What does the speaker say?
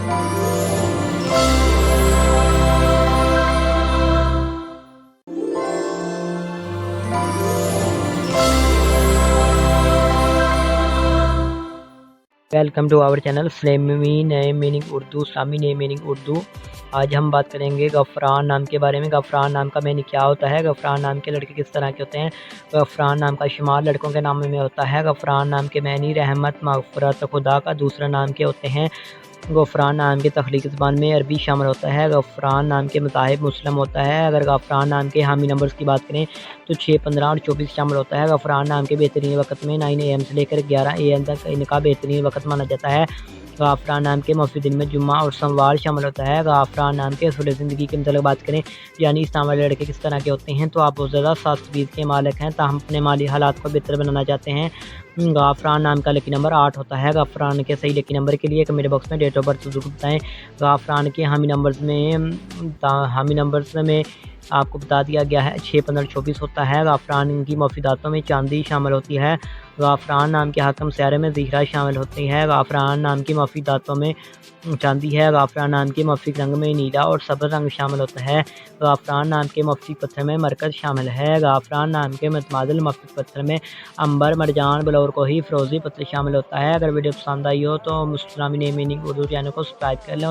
Welcome to our channel इस्लामी name meaning Urdu. इस्लामी name meaning Urdu. आज हम बात करेंगे गफ़रान नाम के बारे में। गफ़रान नाम का मीनिंग क्या होता है, गफ़रान नाम के लड़के किस तरह के होते हैं। गफ़रान नाम का शुमार लड़कों के नाम में होता है। गफ़रान नाम के मानी रहमत, मग़फ़रत, खुदा का दूसरा नाम के होते हैं। गफ़रान नाम के तख्लीकी ज़बान में अरबी शामिल होता है। गफ़रान नाम के मज़ाहिब मुस्लिम होता है। अगर गफ़रान नाम के हामी नंबर्स की बात करें तो 6, 15 और 24 शामिल होता है। गफ़रान नाम के बेहतरीन वक़्त में 9 AM से लेकर 11 AM तक इनका बेहतरीन वक़्त माना जाता है। गफ़रान नाम के मफ़ी दिन में जुम्मा और सोमवार शामिल होता है। गफ़रान नाम के असूल ज़िंदगी के मतलब बात करें, यानी इस्लाम वाले लड़के किस तरह के होते हैं, तो आप बहुत ज़्यादा सासबीद के मालिक हैं, ताहम अपने माली हालात को बेहतर बनाना चाहते हैं। गफ़रान नाम का लकी नंबर 8 होता है। गफ़रान के सही लकी नंबर के लिए कमेंट बॉक्स में डेट ऑफ बर्थ ज़रूर बताएं। गफ़रान के हामी नंबर्स में आपको बता दिया गया है 6, 15, 24 होता है। गफ़रान की मुफीदातों में चांदी शामिल होती है। गफ़रान नाम के हाकम सियारे में ज़ीहरा शामिल होती है। गफ़रान नाम की मुफीदातों में चांदी है। गफ़रान नाम के मफ़ीक रंग में नीला और सब्ज़ रंग शामिल होता है। गफ़रान नाम के मफ़ीक पत्थर में मरकज़ शामिल है। गफ़रान नाम के मतमादिल मफ़ीक पत्थर में अंबर, मरजान, बलौर कोही, फ़िरोज़ी पत्थर शामिल होता है। अगर वीडियो पसंद आई हो तो इस्लामी नेम मीनिंग उर्दू चैनल को सब्सक्राइब कर लें।